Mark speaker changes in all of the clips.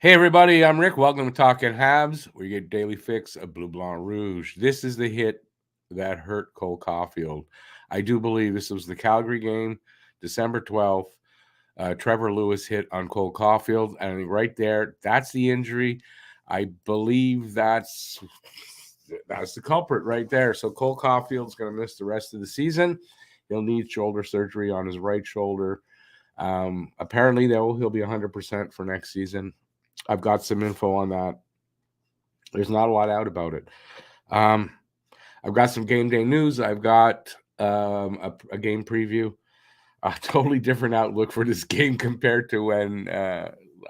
Speaker 1: Hey everybody, I'm Rick. Welcome to Talking Habs, where you get daily fix of Blue Blanc Rouge. This is the hit that hurt Cole Caulfield. I do believe this was the Calgary game, December 12th. Trevor Lewis hit on Cole Caulfield, and right there, that's the injury. I believe that's the culprit right there. So Cole Caulfield's going to miss the rest of the season. He'll need shoulder surgery on his right shoulder. Apparently, though, he'll be 100% for next season. I've got some info on that. There's not a lot out about it. Um, I've got some game day news. I've got a game preview. A totally different outlook for this game compared to when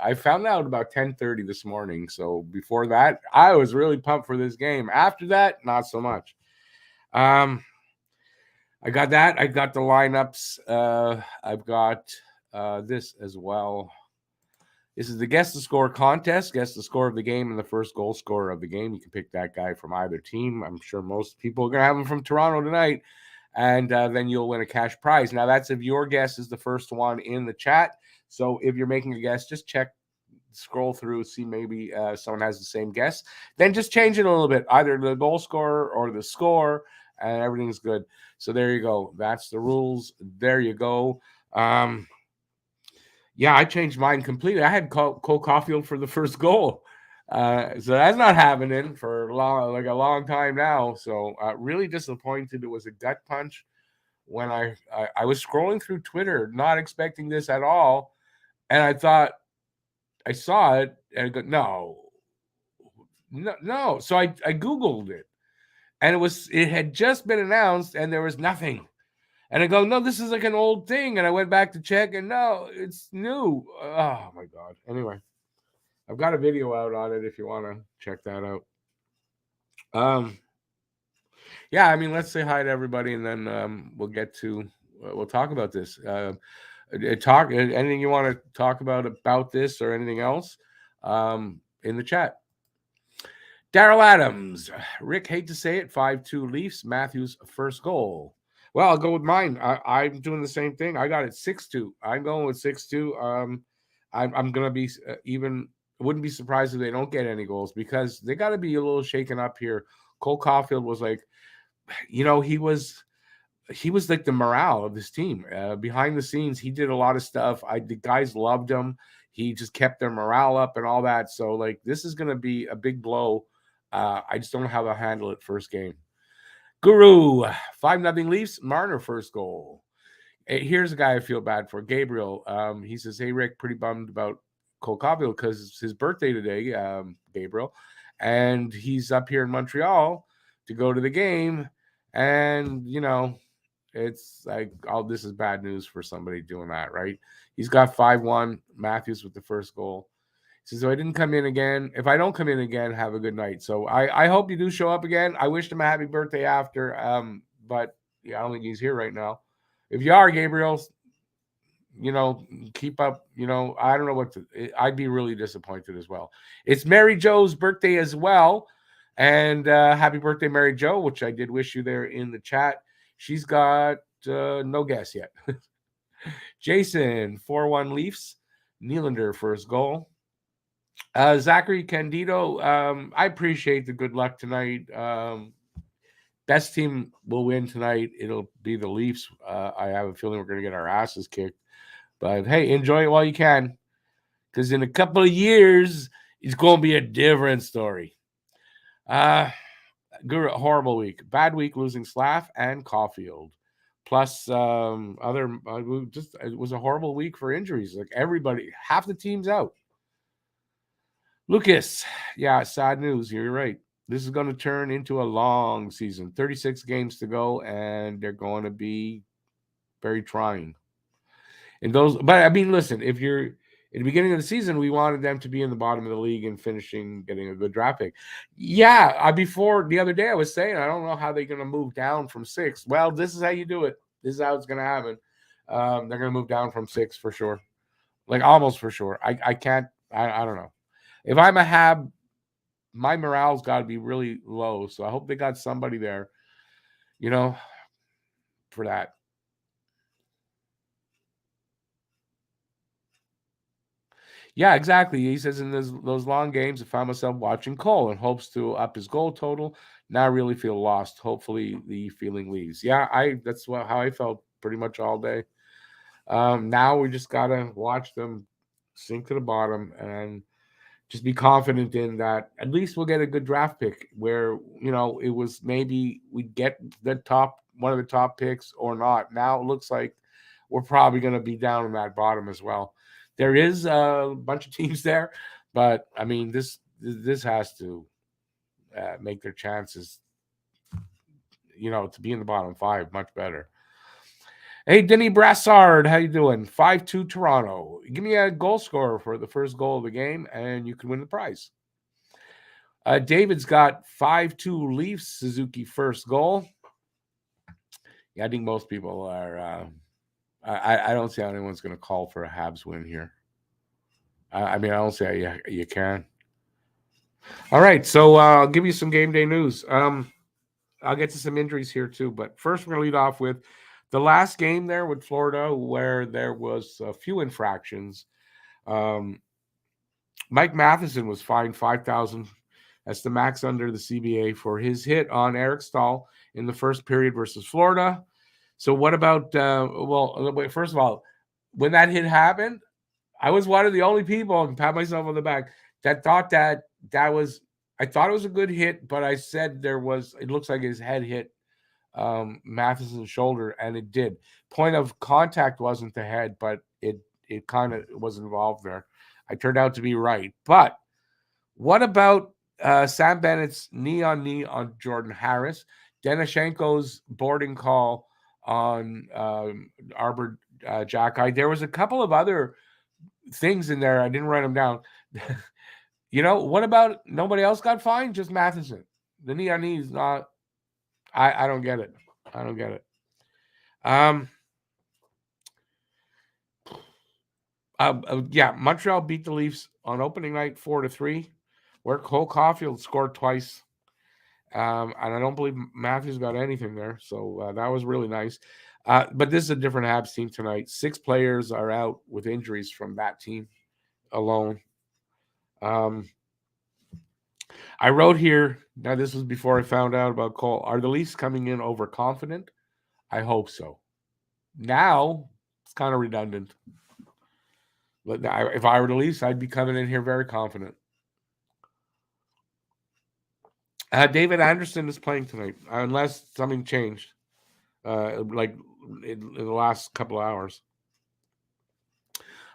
Speaker 1: I found out about 10:30 this morning. So before that, I was really pumped for this game. After that, not so much. Um, I got that. I got the lineups. I've got this as well. This is the guess the score contest. Guess the score of the game and the first goal scorer of the game. You can pick that guy from either team. I'm sure most people are going to have him from Toronto tonight. And then you'll win a cash prize. Now, that's if your guess is the first one in the chat. So if you're making a guess, just scroll through, see maybe someone has the same guess. Then just change it a little bit, either the goal scorer or the score, and everything's good. So there you go. That's the rules. There you go. Yeah, I changed mine completely. I had Cole Caulfield for the first goal. So that's not happening for a long time now. So really disappointed. It was a gut punch when I was scrolling through Twitter, not expecting this at all. And I thought I saw it and I go, no. So I Googled it and it had just been announced and there was nothing. And I go, no, this is like an old thing. And I went back to check, and no, it's new. Oh my god. Anyway, I've got a video out on it if you want to check that out. Yeah, I mean, let's say hi to everybody, and then we'll talk about this. Talk anything you want to talk about this or anything else in the chat. Daryl Adams, Rick, hate to say it, 5-2 Leafs. Matthews first goal. Well, I'll go with mine. I'm doing the same thing. I got it 6-2. I'm going with 6-2. I'm going to be even. Wouldn't be surprised if they don't get any goals because they got to be a little shaken up here. Cole Caulfield was like, he was like the morale of this team. Behind the scenes, he did a lot of stuff. The guys loved him. He just kept their morale up and all that. So like, this is going to be a big blow. I just don't know how they'll handle it first game. Guru, 5-0 Leafs. Marner first goal. Here's a guy I feel bad for. Gabriel. He says, "Hey Rick, pretty bummed about Cole Caulfield because it's his birthday today." Gabriel, and he's up here in Montreal to go to the game, and it's like, oh, this is bad news for somebody doing that, right? He's got 5-1. Matthews with the first goal. He says, so I didn't come in again. If I don't come in again, have a good night. So I hope you do show up again. I wished him a happy birthday after, but yeah, I don't think he's here right now. If you are, Gabriel, keep up. I don't know I'd be really disappointed as well. It's Mary Jo's birthday as well. And happy birthday, Mary Jo, which I did wish you there in the chat. She's got no guess yet. Jason, 4-1 Leafs. Nylander first goal. Zachary Candido, I appreciate the good luck tonight. Best team will win tonight. It'll be the Leafs. I have a feeling we're going to get our asses kicked. But hey, enjoy it while you can. Because in a couple of years, it's going to be a different story. Horrible week. Bad week losing Slav and Caulfield. Plus, it was a horrible week for injuries. Like everybody, half the team's out. Lucas, yeah, sad news. You're right. This is going to turn into a long season. 36 games to go, and they're going to be very trying. But I mean, listen, if you're in the beginning of the season, we wanted them to be in the bottom of the league and getting a good draft pick. Yeah, before the other day, I was saying I don't know how they're going to move down from 6. Well, this is how you do it. This is how it's going to happen. They're going to move down from 6 for sure, like almost for sure. I can't. I don't know. If I'm a Hab, my morale's got to be really low. So I hope they got somebody there, for that. Yeah, exactly. He says in those long games, I found myself watching Cole and hopes to up his goal total. Now I really feel lost. Hopefully the feeling leaves. Yeah, that's how I felt pretty much all day. Now we just gotta watch them sink to the bottom and just be confident in that at least we'll get a good draft pick where it was maybe we'd get the top one of the top picks or not. Now it looks like we're probably going to be down in that bottom as well. There is a bunch of teams there, but I mean this has to make their chances to be in the bottom five much better. Hey, Denny Brassard, how you doing? 5-2 Toronto. Give me a goal scorer for the first goal of the game, and you can win the prize. David's got 5-2 Leafs. Suzuki first goal. Yeah, I think most people are. I don't see how anyone's going to call for a Habs win here. I mean, I don't see how you can. All right, so I'll give you some game day news. I'll get to some injuries here too, but first we're going to lead off with the last game there with Florida, where there was a few infractions. Mike Matheson was fined $5,000. That's the max under the CBA for his hit on Eric Stahl in the first period versus Florida. So what about? First of all, when that hit happened, I was one of the only people, and pat myself on the back, that thought that was. I thought it was a good hit, but I said there was. It looks like his head hit Matheson's shoulder, and it did. Point of contact wasn't the head, but it kind of was involved there. I turned out to be right. But what about Sam Bennett's knee on Jordan Harris, Denishenko's boarding call on Arbor Jackeye? There was a couple of other things in there. I didn't write them down. What about nobody else got fined? Just Matheson. The knee on knee is not. I don't get it. I don't get it. Montreal beat the Leafs on opening night 4-3, where Cole Caulfield scored twice. And I don't believe Matthews got anything there, so that was really nice. But this is a different Habs team tonight. 6 players are out with injuries from that team alone. I wrote here, now this was before I found out about Cole, are the Leafs coming in overconfident? I hope so. Now, it's kind of redundant. But if I were the Leafs, I'd be coming in here very confident. David Anderson is playing tonight, unless something changed, like in the last couple of hours.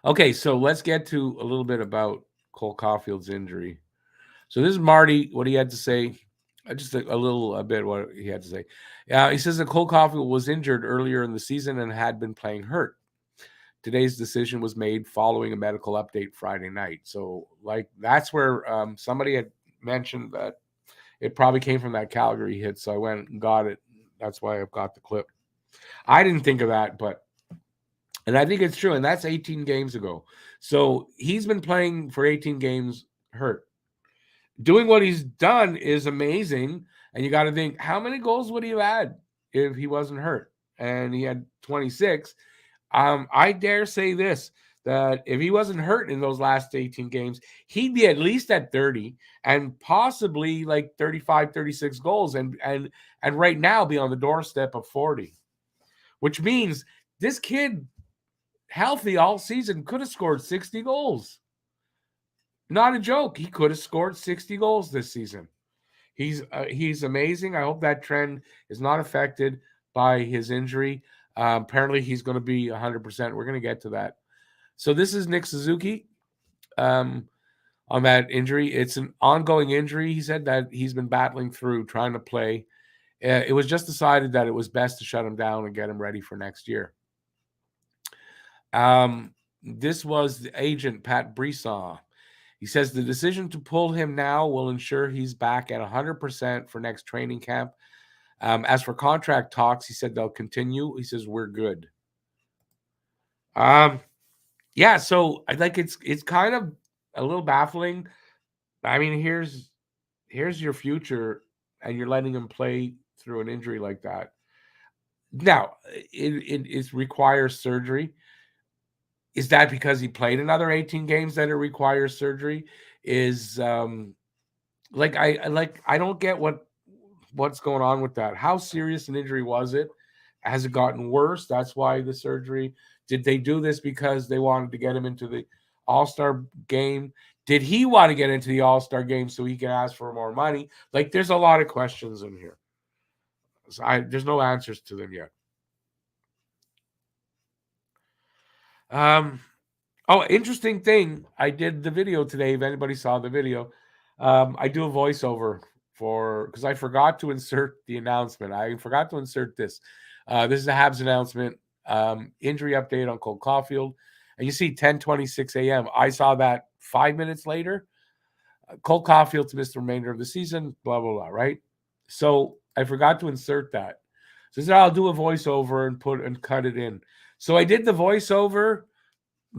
Speaker 1: Okay, so let's get to a little bit about Cole Caulfield's injury. So this is Marty, what he had to say. Just a little bit what he had to say. He says that Cole Caulfield was injured earlier in the season and had been playing hurt. Today's decision was made following a medical update Friday night. So, that's where somebody had mentioned that it probably came from that Calgary hit. So I went and got it. That's why I've got the clip. I didn't think of that, and I think it's true. And that's 18 games ago. So he's been playing for 18 games hurt. Doing what he's done is amazing. And you got to think, how many goals would he have had if he wasn't hurt? And he had 26. I dare say this, that if he wasn't hurt in those last 18 games, he'd be at least at 30 and possibly like 35, 36 goals and right now be on the doorstep of 40, which means this kid, healthy all season, could have scored 60 goals. Not a joke. He could have scored 60 goals this season. He's amazing. I hope that trend is not affected by his injury. Apparently, he's going to be 100%. We're going to get to that. So this is Nick Suzuki on that injury. It's an ongoing injury. He said that he's been battling through, trying to play. It was just decided that it was best to shut him down and get him ready for next year. This was the agent, Pat Brisson. He says the decision to pull him now will ensure he's back at 100% for next training camp. As for contract talks, he said they'll continue. He says we're good. Yeah, so I think it's kind of a little baffling. I mean, here's your future, and you're letting him play through an injury like that. Now, it requires surgery. Is that because he played another 18 games that it requires surgery? Is I don't get what's going on with that. How serious an injury was it? Has it gotten worse? That's why the surgery. Did they do this because they wanted to get him into the All-Star game? Did he want to get into the All-Star game so he can ask for more money? Like, there's a lot of questions in here. So there's no answers to them yet. Oh, interesting thing. I did the video today. If anybody saw the video, I do a voiceover because I forgot to insert the announcement. I forgot to insert this. This is a Habs announcement, injury update on Cole Caulfield. And you see 10:26 a.m. I saw that 5 minutes later. Cole Caulfield to miss the remainder of the season, blah, blah, blah, right? So I forgot to insert that. So I said, I'll do a voiceover and cut it in. So I did the voiceover.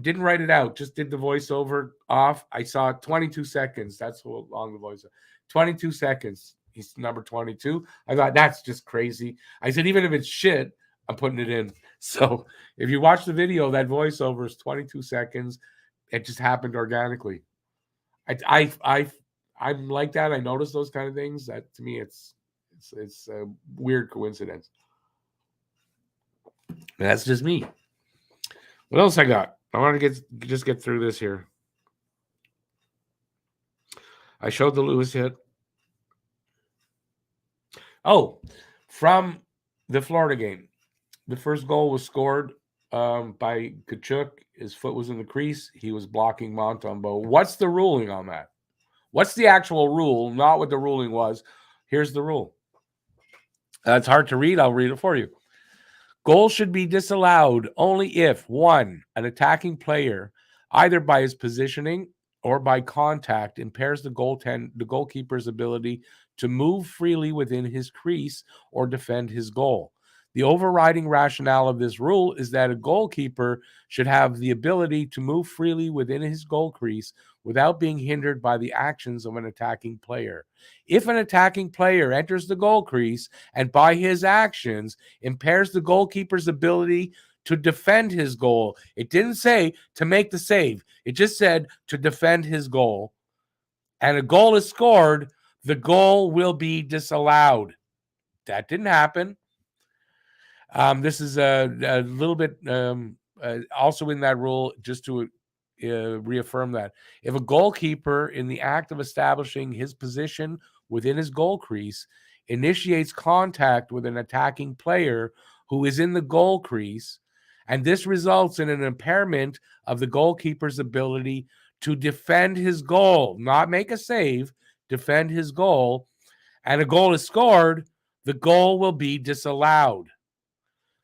Speaker 1: Didn't write it out, just did the voiceover off. I saw 22 seconds. That's how long the voice 22 seconds. He's number 22. I thought that's just crazy. I said, even if it's shit, I'm putting it in. So if you watch the video, that voiceover is 22 seconds. It just happened organically. I'm like that. I notice those kind of things. That to me, it's a weird coincidence. And that's just me. What else I got? I want to just get through this here. I showed the Lewis hit. Oh, from the Florida game. The first goal was scored by Tkachuk. His foot was in the crease. He was blocking Montembeault. What's the ruling on that? What's the actual rule? Not what the ruling was. Here's the rule. It's hard to read. I'll read it for you. Goals should be disallowed only if, one, an attacking player, either by his positioning or by contact, impairs the goalkeeper's ability to move freely within his crease or defend his goal. The overriding rationale of this rule is that a goalkeeper should have the ability to move freely within his goal crease without being hindered by the actions of an attacking player. If an attacking player enters the goal crease and by his actions impairs the goalkeeper's ability to defend his goal, it didn't say to make the save. It just said to defend his goal. And a goal is scored, the goal will be disallowed. That didn't happen. This is a little bit also in that rule, just to reaffirm that. If a goalkeeper, in the act of establishing his position within his goal crease, initiates contact with an attacking player who is in the goal crease, and this results in an impairment of the goalkeeper's ability to defend his goal, not make a save, defend his goal, and a goal is scored, the goal will be disallowed.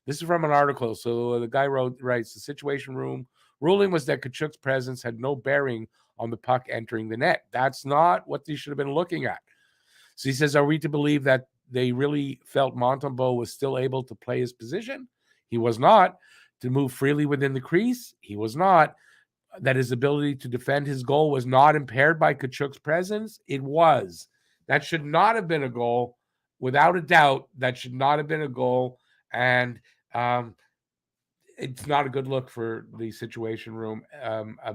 Speaker 1: This is from an article. So the guy writes, the situation room ruling was that Tkachuk's presence had no bearing on the puck entering the net. That's not what they should have been looking at. So he says, are we to believe that they really felt Montembeault was still able to play his position? He was not. To move freely within the crease? He was not. That his ability to defend his goal was not impaired by Tkachuk's presence? It was. That should not have been a goal. Without a doubt, that should not have been a goal. And it's not a good look for the situation room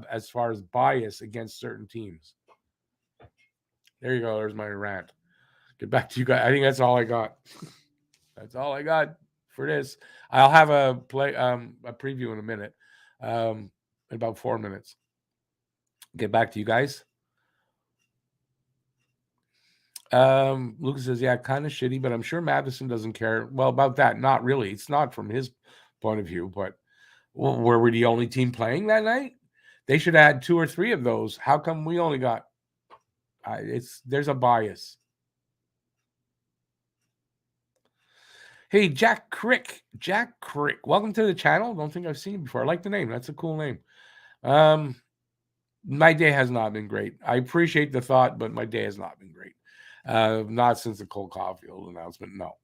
Speaker 1: as far as bias against certain teams. There you go. There's my rant. Get back to you guys. I think that's all I got. That's all I got for this. I'll have a preview in a minute, in about 4 minutes. Get back to you guys. Lucas says, yeah, kind of shitty, but I'm sure Matheson doesn't care. Well, about that, not really. It's not from his point of view, but were we the only team playing that night? They should add 2 or 3 of those. How come we only got? There's a bias. Hey, Jack Crick. Welcome to the channel. Don't think I've seen you before. I like the name. That's a cool name. My day has not been great. I appreciate the thought, but my day has not been great. Not since the Cole Caulfield announcement. No.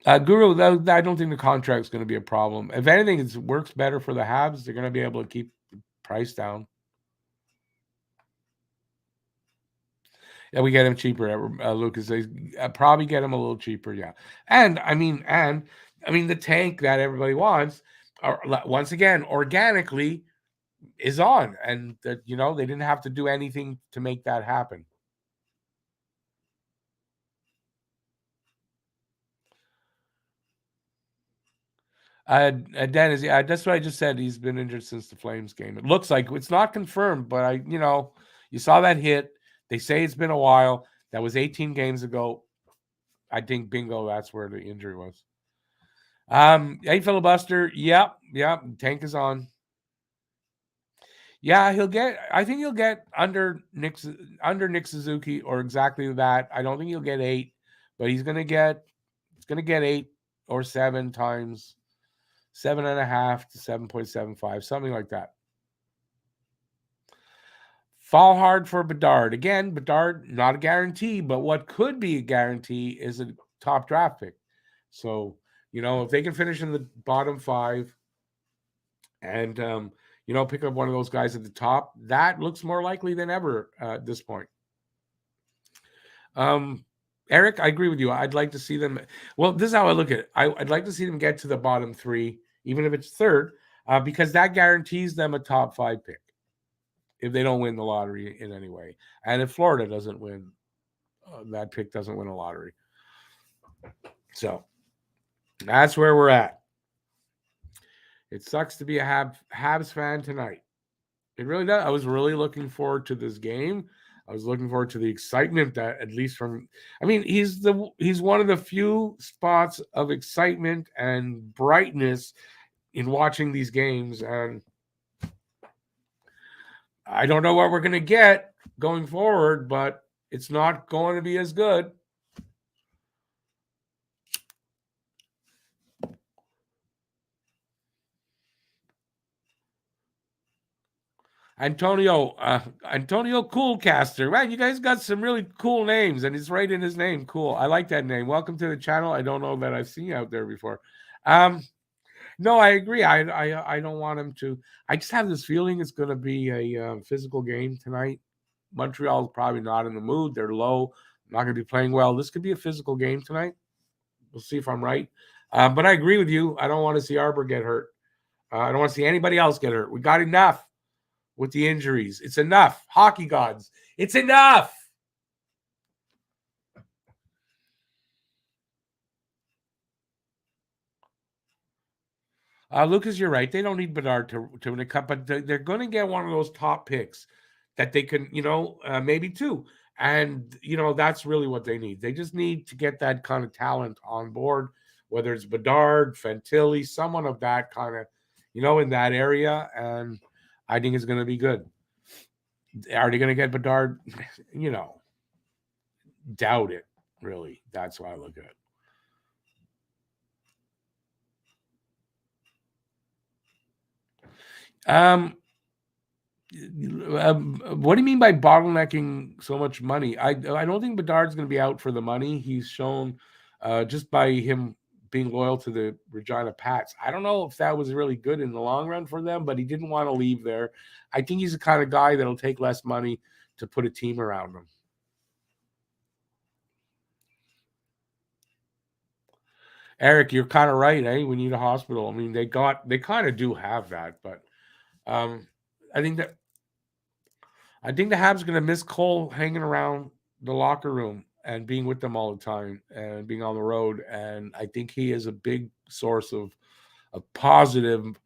Speaker 1: Guru, I don't think the contract's going to be a problem. If anything, it works better for the Habs. They're going to be able to keep the price down. Yeah, we get him cheaper. Lucas says probably get him a little cheaper. Yeah, and I mean the tank that everybody wants. once again, organically is on, and that they didn't have to do anything to make that happen. Dennis, that's what I just said. He's been injured since the Flames game. It looks like it's not confirmed, but you saw that hit. They say it's been a while. That was 18 games ago. I think bingo, that's where the injury was. Hey, filibuster. Yep. Tank is on. Yeah, I think he'll get under Nick Suzuki or exactly that. I don't think he'll get 8, but it's gonna get 8 or 7 times 7.5 to 7.75, something like that. Fall hard for Bedard. Again, Bedard, not a guarantee, but what could be a guarantee is a top draft pick. So, if they can finish in the bottom 5 and, pick up one of those guys at the top, that looks more likely than ever at this point. Eric, I agree with you. I'd like to see them. Well, this is how I look at it. I'd like to see them get to the bottom 3, even if it's third, because that guarantees them a top 5 pick if they don't win the lottery in any way. And if Florida doesn't win, that pick doesn't win a lottery. So that's where we're at. It sucks to be a Habs fan tonight. It really does. I was really looking forward to this game. I was looking forward to the excitement that, at least he's one of the few spots of excitement and brightness in watching these games. And I don't know what we're going to get going forward, but it's not going to be as good. Antonio Coolcaster. Man, you guys got some really cool names, and it's right in his name. Cool. I like that name. Welcome to the channel. I don't know that I've seen you out there before. No, I agree. I don't want him to. I just have this feeling it's going to be a physical game tonight. Montreal's probably not in the mood. They're low. Not going to be playing well. This could be a physical game tonight. We'll see if I'm right. But I agree with you. I don't want to see Arbor get hurt. I don't want to see anybody else get hurt. We got enough with the injuries. It's enough. Hockey gods. It's enough. Lucas, you're right. They don't need Bedard to win a cup, but they're going to get one of those top picks that they can, maybe 2. And, that's really what they need. They just need to get that kind of talent on board, whether it's Bedard, Fantilli, someone of that kind of, in that area. And I think it's going to be good. Are they going to get Bedard? Doubt it, really. That's why I look at it. What do you mean by bottlenecking so much money? I don't think Bedard's going to be out for the money. He's shown just by him being loyal to the Regina Pats. I don't know if that was really good in the long run for them, but he didn't want to leave there. I think he's the kind of guy that'll take less money to put a team around him. Eric, you're kind of right, eh? We need a hospital. I mean, they kind of do have that, but I think the Habs are going to miss Cole hanging around the locker room and being with them all the time and being on the road. And I think he is a big source of positive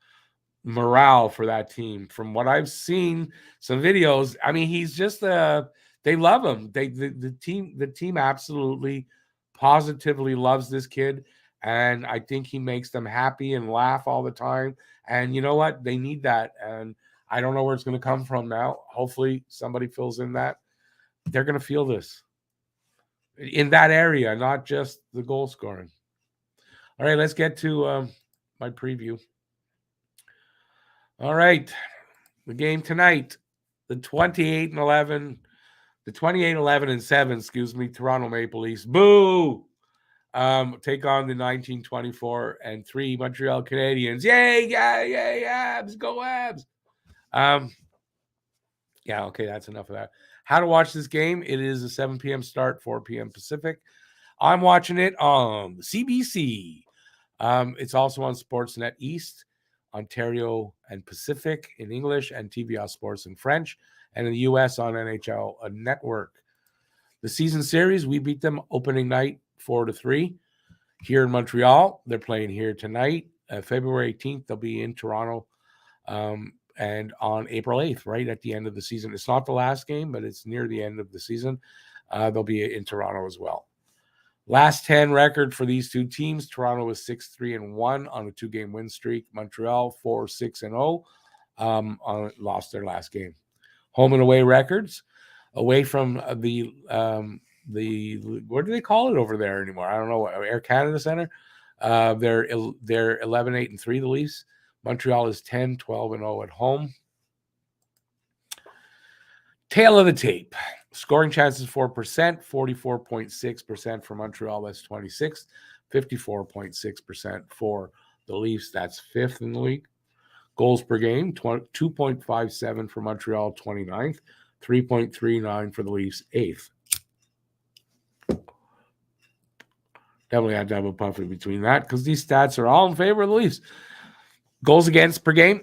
Speaker 1: morale for that team. From what I've seen, some videos, I mean, he's just they love him. The team absolutely positively loves this kid. And I think he makes them happy and laugh all the time. And you know what? They need that. And I don't know where it's going to come from now. Hopefully somebody fills in that. They're going to feel this in that area, not just the goal scoring. All right, let's get to my preview. All right, the game tonight, the 28-11 and 7, Toronto Maple Leafs. Boo! Take on the 19-24 and 3 Montreal Canadiens. Yay, Habs, go Habs. Yeah, okay, that's enough of that. How to watch this game? It is a 7 p.m. start, 4 p.m. Pacific. I'm watching it on CBC. It's also on Sportsnet East Ontario and Pacific in English, and TVA Sports in French, and in the U.S. on NHL Network. The season series, we beat them opening night 4-3 here in Montreal. They're playing here tonight. February 18th, they'll be in Toronto. And on April 8th, right at the end of the season. It's not the last game, but it's near the end of the season. They'll be in Toronto as well. Last 10 record for these two teams. Toronto was 6-3-1 on a 2-game win streak. Montreal 4-6-0. Lost their last game. Home and away records. Away from the what do they call it over there anymore? I don't know. Air Canada Center. They're 11-8-3, the Leafs. Montreal is 10-12-0 at home. Tail of the tape. Scoring chances 4%, 44.6% for Montreal. That's 26th. 54.6% for the Leafs. That's 5th in the league. Goals per game, 2.57 for Montreal, 29th. 3.39 for the Leafs, 8th. Definitely had to have a puff in between that because these stats are all in favor of the Leafs. Goals against per game,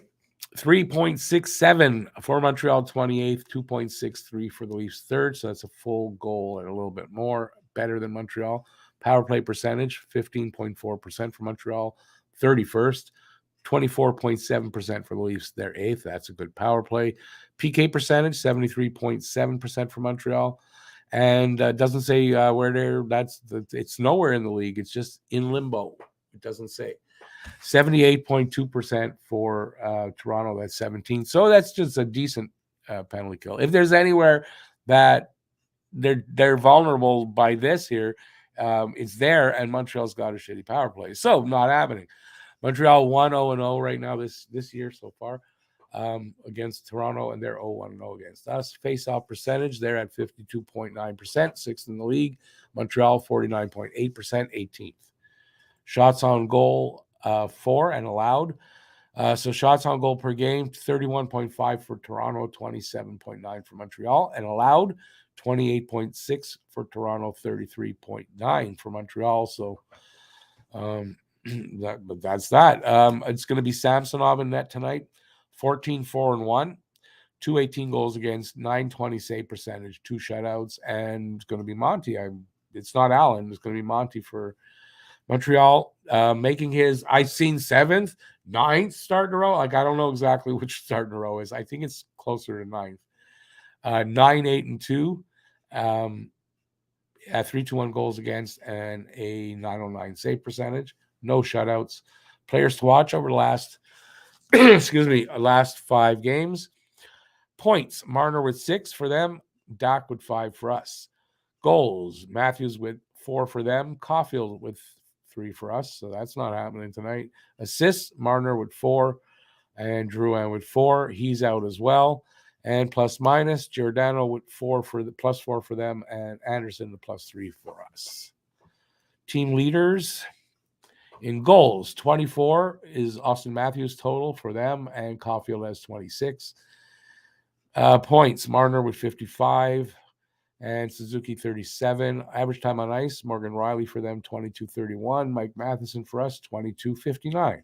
Speaker 1: 3.67 for Montreal, 28th, 2.63 for the Leafs, 3rd. So that's a full goal and a little bit more, better than Montreal. Power play percentage, 15.4% for Montreal, 31st. 24.7% for the Leafs, they're 8th. That's a good power play. PK percentage, 73.7% for Montreal. And doesn't say where they're, it's nowhere in the league. It's just in limbo. It doesn't say. 78.2% for Toronto, that's 17th. So that's just a decent penalty kill. If there's anywhere that they're vulnerable by this here, it's there, and Montreal's got a shitty power play. So not happening. Montreal 1-0-0 right now this year so far against Toronto, and they're 0-1-0 against us. Face-off percentage, they're at 52.9%, 6th in the league. Montreal 49.8%, 18th. Shots on goal, 4 and allowed. So shots on goal per game, 31.5 for Toronto, 27.9 for Montreal, and allowed 28.6 for Toronto, 33.9 for Montreal. So that's that. It's going to be Samsonov in net tonight. 14-4-1, 218 goals against, 920 save percentage, 2 shutouts, and it's going to be Monty. It's not Allen. It's going to be Monty for Montreal, making his, I've seen 7th, 9th start in a row. Like, I don't know exactly which start in a row is. I think it's closer to 9th. 9-8-2. At 3-2-1 goals against and a 909 save percentage. No shutouts. Players to watch over the last, last 5 games. Points, Marner with 6 for them. Dak with 5 for us. Goals, Matthews with 4 for them. Caulfield with 3 for us. So that's not happening tonight. Assists, Marner with 4 and Drouin with 4. He's out as well. And plus minus, Giordano with 4 for the plus 4 for them, and Anderson the plus 3 for us. Team leaders in goals, 24 is Austin Matthews total for them, and Caulfield has 26. Points, Marner with 55 and Suzuki 37. Average time on ice, Morgan Riley for them 22-31. Mike Matheson for us 22-59.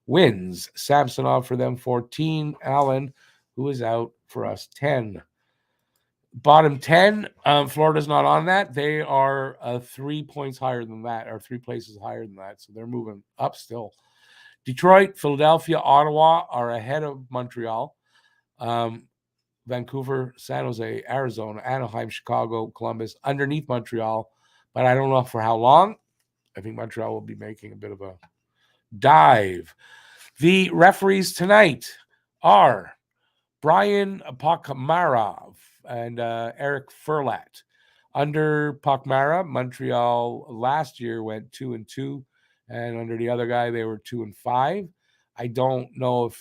Speaker 1: Wins, Samsonov for them 14. Allen, who is out, for us 10. Bottom 10, Florida's not on that. They are 3 points higher than that, or 3 places higher than that. So they're moving up still. Detroit, Philadelphia, Ottawa are ahead of Montreal. Vancouver, San Jose, Arizona, Anaheim, Chicago, Columbus, underneath Montreal. But I don't know for how long. I think Montreal will be making a bit of a dive. The referees tonight are Brian Pakmarov and Eric Furlat. Under Pakmara, Montreal last year went 2-2, and under the other guy, they were 2-5. I don't know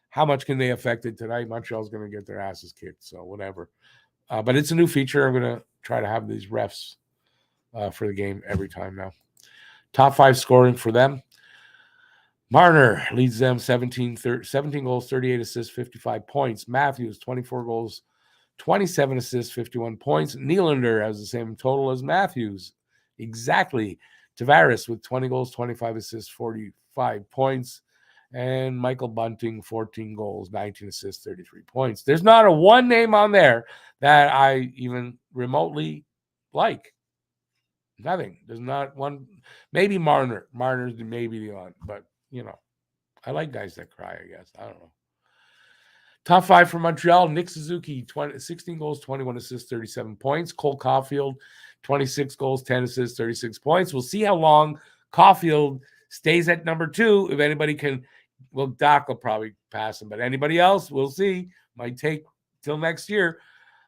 Speaker 1: how much can they affect it tonight? Montreal's going to get their asses kicked, so whatever. But it's a new feature. I'm going to try to have these refs for the game every time now. Top 5 scoring for them. Marner leads them 17 goals, 38 assists, 55 points. Matthews, 24 goals, 27 assists, 51 points. Nylander has the same total as Matthews. Exactly. Tavares with 20 goals, 25 assists, 45 points. And Michael Bunting, 14 goals, 19 assists, 33 points. There's not a one name on there that I even remotely like. Nothing. There's not one. Maybe Marner. Marner's maybe the one, but I like guys that cry, I guess. I don't know. Top five for Montreal: Nick Suzuki, 16 goals, 21 assists, 37 points. Cole Caulfield, 26 goals, 10 assists, 36 points. We'll see how long Caulfield stays at number 2. If anybody can, well, Doc will probably pass him, but anybody else, we'll see. Might take till next year.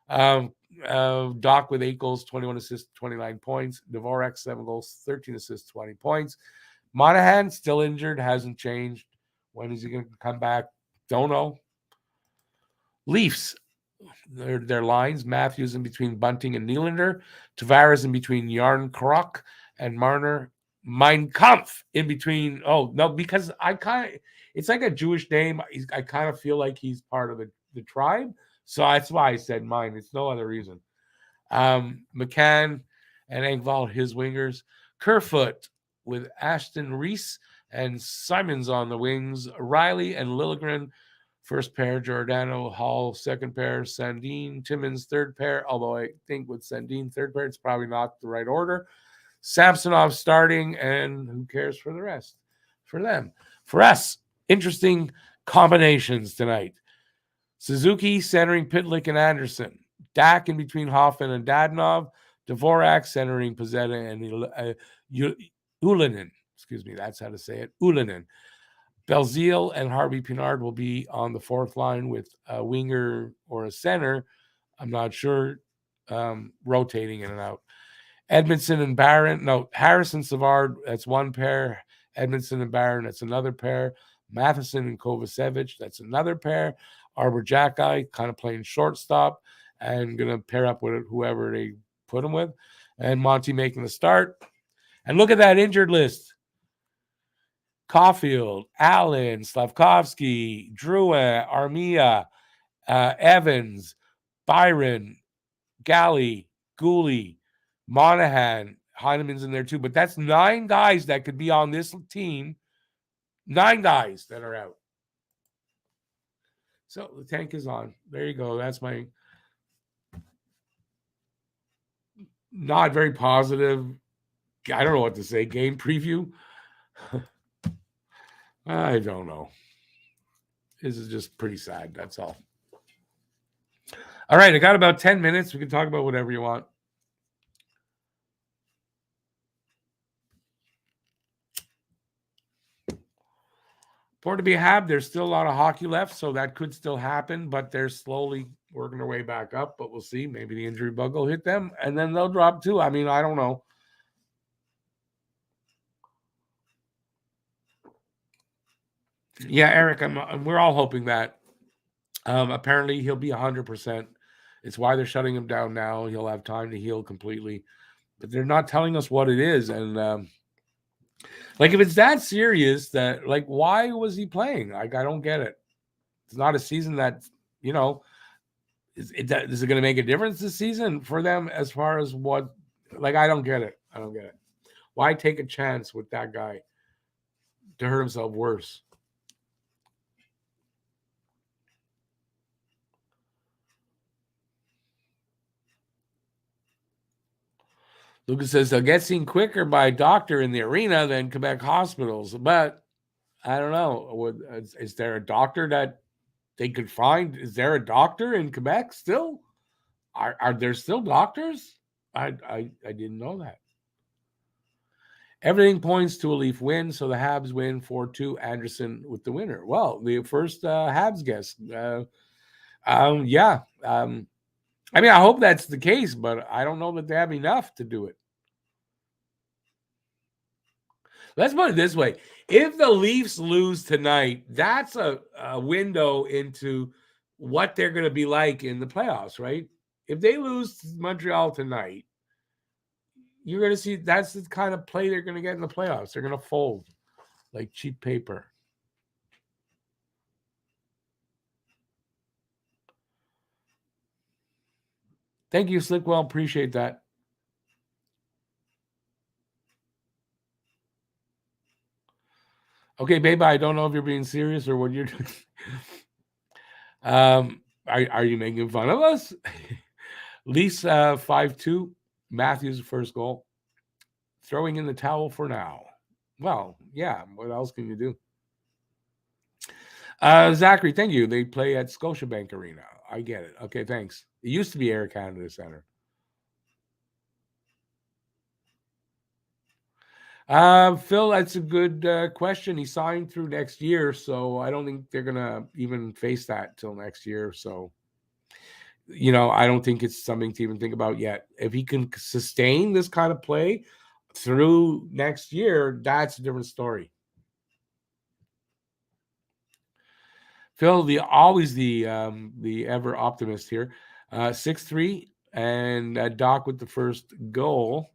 Speaker 1: Doc with 8 goals, 21 assists, 29 points. Dvorak, 7 goals, 13 assists, 20 points. Monahan, still injured, hasn't changed. When is he going to come back? Don't know. Leafs, their lines: Matthews in between Bunting and Nylander, Tavares in between Yarncroc and Marner, Mein Kampf in between. Oh no, because it's like a Jewish name. I kind of feel like he's part of the tribe, so that's why I said mine. It's no other reason. McCann and Engvall, his wingers. Kerfoot with Ashton Reese and Simons on the wings. Riley and Liljegren, first pair. Giordano, Hall, second pair. Sandin, Timmins, third pair. Although I think with Sandin, third pair, it's probably not the right order. Samsonov starting, and who cares for the rest? For them. For us, interesting combinations tonight. Suzuki centering Pitlick and Anderson. Dak in between Hoffman and Dadonov. Dvorak centering Pezzetta and Ulinen. Excuse me, that's how to say it. Ulinen. Belzile and Harvey Pinard will be on the fourth line with a winger or a center. I'm not sure. Rotating in and out. Edmondson and Barron. No, Harrison Savard, that's one pair. Edmondson and Barron, that's another pair. Matheson and Kovacevic, that's another pair. Arbor Jacki, kind of playing shortstop and going to pair up with whoever they put him with. And Monty making the start. And look at that injured list. Caulfield, Allen, Slavkovsky, Drouin, Armia, Evans, Byron, Galley, Gooley, Monahan, Heineman's in there too. But that's 9 guys that could be on this team. 9 guys that are out. So the tank is on. There you go. That's my not very positive. I don't know what to say. Game preview. I don't know. This is just pretty sad. That's all. All right. I got about 10 minutes. We can talk about whatever you want. Born to be a Hab, there's still a lot of hockey left, so that could still happen, but they're slowly working their way back up. But we'll see. Maybe the injury bug will hit them, and then they'll drop too. I mean, I don't know. Yeah, Eric, we're all hoping that. Apparently, he'll be 100%. It's why they're shutting him down now. He'll have time to heal completely, but they're not telling us what it is. And if it's that serious, that why was he playing? I don't get it. It's not a season that is it going to make a difference this season for them as far as what? I don't get it. I don't get it. Why take a chance with that guy to hurt himself worse? Lucas says they'll get seen quicker by a doctor in the arena than Quebec hospitals. But I don't know. Is there a doctor that they could find? Is there a doctor in Quebec still? Are there still doctors? I didn't know that. Everything points to a Leaf win, so the Habs win 4-2. Anderson with the winner. Well, the first Habs guest. Yeah. I mean, I hope that's the case, but I don't know that they have enough to do it. Let's put it this way. If the Leafs lose tonight, that's a window into what they're going to be like in the playoffs, right? If they lose to Montreal tonight, you're going to see that's the kind of play they're going to get in the playoffs. They're going to fold like cheap paper. Thank you, Slickwell. Appreciate that. Okay, babe, I don't know if you're being serious or what you're doing. Are you making fun of us? Lisa 5-2. Matthews first goal. Throwing in the towel for now. Well, yeah. What else can you do? Zachary, thank you. They play at Scotiabank Arena. I get it. Okay, thanks. It used to be Air Canada Center. Phil, that's a good question. He signed through next year, so I don't think they're gonna even face that till next year. So, I don't think it's something to even think about yet. If he can sustain this kind of play through next year, that's a different story. Phil, the ever optimist here, 6-3, and Doc with the first goal.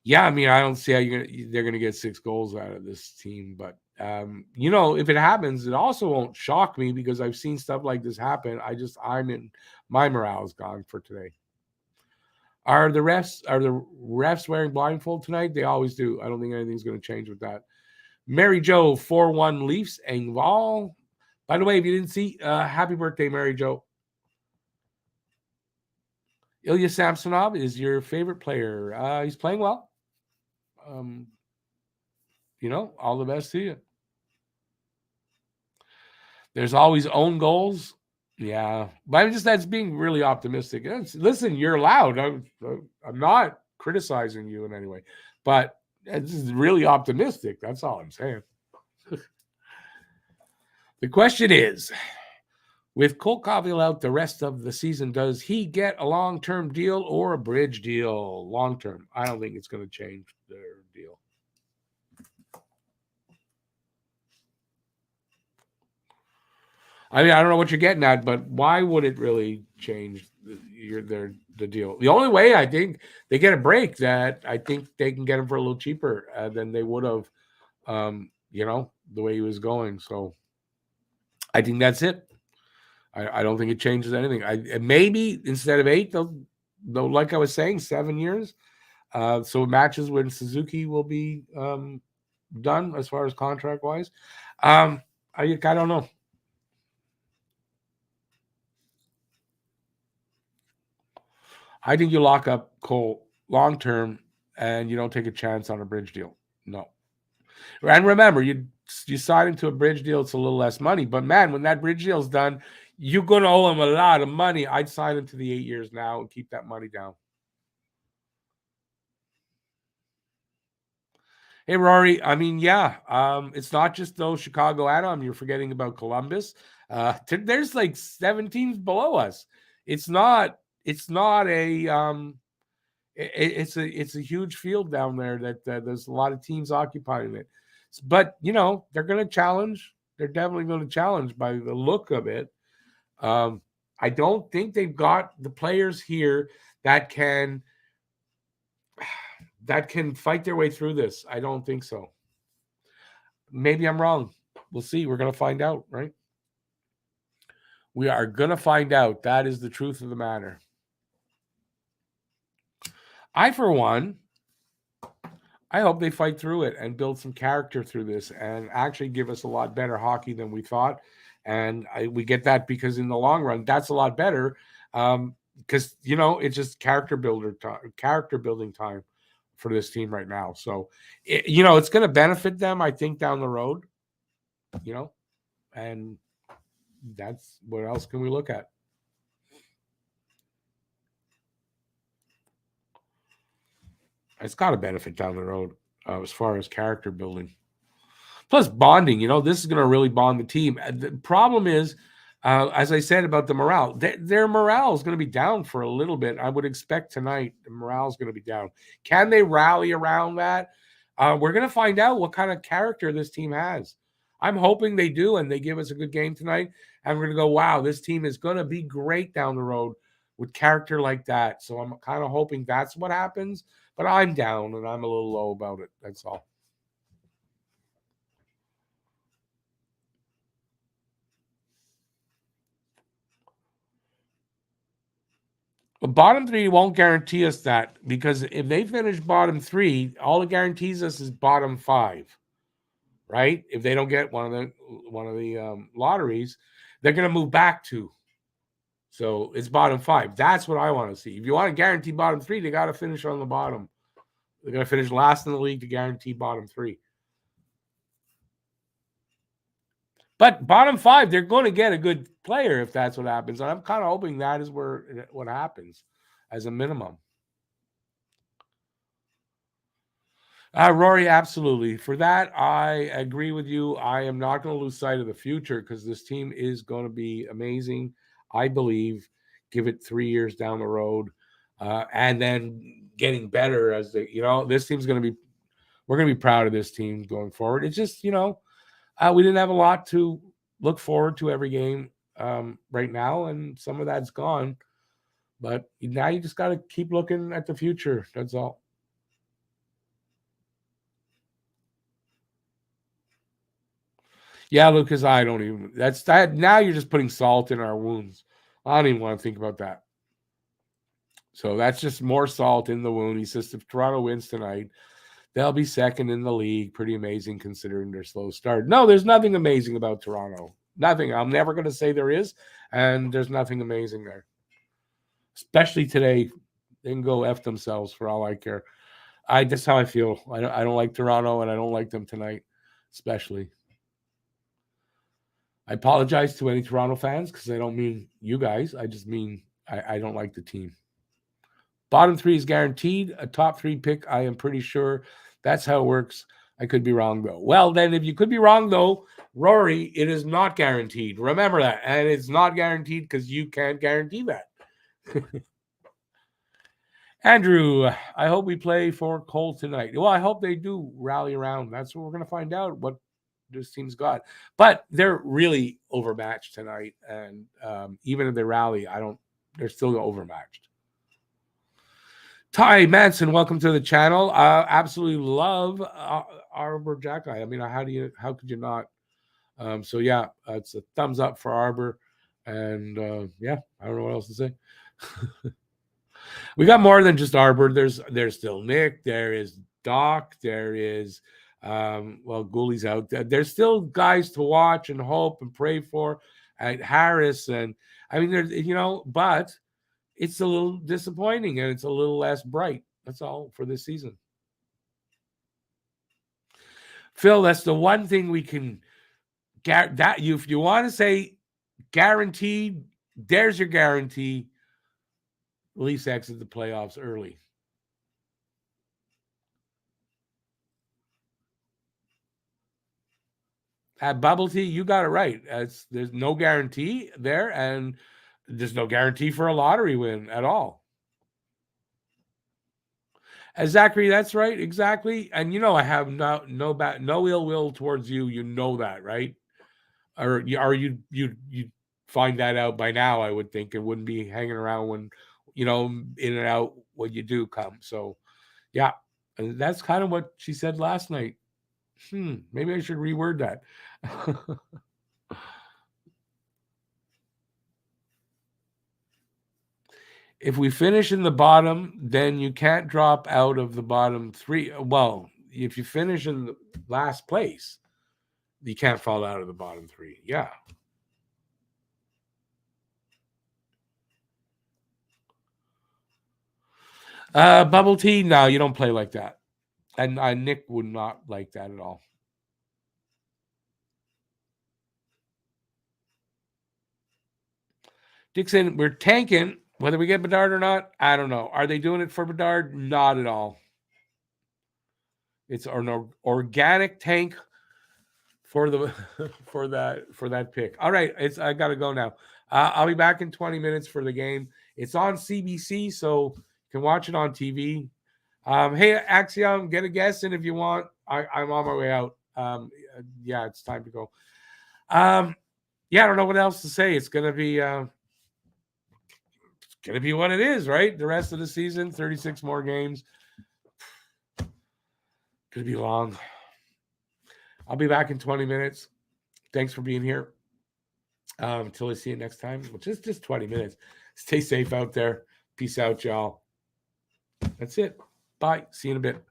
Speaker 1: Yeah, I mean, I don't see how they're gonna get 6 goals out of this team, but if it happens, it also won't shock me because I've seen stuff like this happen. I'm in my morale is gone for today. Are the refs wearing blindfold tonight? They always do. I don't think anything's going to change with that. Mary Jo 4-1 Leafs Engval. By the way, if you didn't see, happy birthday, Mary Jo. Ilya Samsonov is your favorite player. He's playing well. All the best to you. There's always own goals. Yeah, but that's being really optimistic. Listen, you're allowed. I'm not criticizing you in any way, but it's just really optimistic. That's all I'm saying. The question is, with Cole Caulfield out the rest of the season, does he get a long-term deal or a bridge deal? Long-term. I don't think it's going to change their deal. I mean, I don't know what you're getting at, but why would it really change the deal? The only way I think they get a break that I think they can get him for a little cheaper than they would have, the way he was going. So I think that's it. I don't think it changes anything. Maybe instead of 8, they'll like I was saying, 7 years. So it matches when Suzuki will be done as far as contract wise. I don't know. I think you lock up Cole long term and you don't take a chance on a bridge deal. No. And remember, you sign into a bridge deal, it's a little less money. But man, when that bridge deal's done, you're going to owe him a lot of money. I'd sign him to the 8 years now and keep that money down. Hey, Rory. I mean, yeah, it's not just those Chicago add-on. You're forgetting about Columbus. There's like 7 teams below us. It's not a it's a huge field down there that there's a lot of teams occupying it. But they're going to challenge. They're definitely going to challenge by the look of it. I don't think they've got the players here that can fight their way through this. I don't think so. Maybe I'm wrong. We'll see. We're going to find out, right? We are going to find out. That is the truth of the matter. For one, I hope they fight through it and build some character through this and actually give us a lot better hockey than we thought. And we get that because in the long run, that's a lot better. Because it's just character building time for this team right now. So it's going to benefit them, I think, down the road. And that's what else can we look at? It's got to benefit down the road as far as character building. Plus bonding, this is going to really bond the team. The problem is, as I said about the morale, their morale is going to be down for a little bit. I would expect tonight the morale is going to be down. Can they rally around that? We're going to find out what kind of character this team has. I'm hoping they do, and they give us a good game tonight. And we're going to go, wow, this team is going to be great down the road with character like that. So I'm kind of hoping that's what happens. But I'm down, and I'm a little low about it. That's all. But bottom 3 won't guarantee us that because if they finish bottom 3, all it guarantees us is bottom 5. right? If they don't get one of the lotteries, they're going to move back to. So it's bottom 5. That's what I want to see. If you want to guarantee bottom 3, they got to finish on the bottom. They're going to finish last in the league to guarantee bottom 3. But bottom 5, they're going to get a good player if that's what happens. And I'm kind of hoping that is what happens as a minimum. Rory, absolutely. For that, I agree with you. I am not going to lose sight of the future because this team is going to be amazing. I believe. Give it 3 years down the road, and then getting better as this team's going to be. We're going to be proud of this team going forward. It's just we didn't have a lot to look forward to every game right now, and some of that's gone. But now you just got to keep looking at the future. That's all. Yeah, Lucas, I don't even. That's that. Now you're just putting salt in our wounds. I don't even want to think about that. So that's just more salt in the wound. He says if Toronto wins tonight, they'll be second in the league. Pretty amazing considering their slow start. No, there's nothing amazing about Toronto. Nothing. I'm never going to say there is, and there's nothing amazing there. Especially today, they can go F themselves for all I care. That's how I feel. I don't like Toronto, and I don't like them tonight, especially. I apologize to any Toronto fans because I don't mean you guys. I just mean I don't like the team. Bottom 3 is guaranteed. A top 3 pick, I am pretty sure. That's how it works. I could be wrong, though. Well, then, if you could be wrong, though, Rory, it is not guaranteed. Remember that. And it's not guaranteed because you can't guarantee that. Andrew, I hope we play for Cole tonight. Well, I hope they do rally around. That's what we're going to find out, what this team's got. But they're really overmatched tonight. And even if they rally, they're still overmatched. Ty Manson, welcome to the channel. Absolutely love Arbor Jacki. I mean, how could you not? So yeah, it's a thumbs up for Arbor. And yeah, I don't know what else to say. We got more than just Arbor. There's still Nick. There is Doc. There is Gooley's out. There's still guys to watch and hope and pray for at Harris. And I mean, there's but it's a little disappointing and it's a little less bright. That's all for this season. Phil, that's the one thing we can that if you want to say guaranteed, there's your guarantee. Leafs exit the playoffs early. At bubble tea, you got it right. There's no guarantee there, and there's no guarantee for a lottery win at all. Zachary, that's right, exactly. And I have no ill will towards you. You know that, right? Or you find that out by now? I would think it wouldn't be hanging around when in and out when you do come. So, yeah, and that's kind of what she said last night. Maybe I should reword that. If we finish in the bottom, then you can't drop out of the bottom 3. Well, if you finish in the last place, you can't fall out of the bottom 3. Yeah. Bubble tea, no, you don't play like that. And Nick would not like that at all. Dixon, we're tanking. Whether we get Bedard or not, I don't know. Are they doing it for Bedard? Not at all. It's an organic tank for the for that pick. All right, I got to go now. I'll be back in 20 minutes for the game. It's on CBC, so you can watch it on TV. Hey, Axiom, get a guess in if you want. I'm on my way out. Yeah, it's time to go. Yeah, I don't know what else to say. It's gonna be what it is, right? The rest of the season, 36 more games. Gonna be long. I'll be back in 20 minutes. Thanks for being here. Until I see you next time, which is just 20 minutes. Stay safe out there. Peace out, y'all. That's it. Bye. See you in a bit.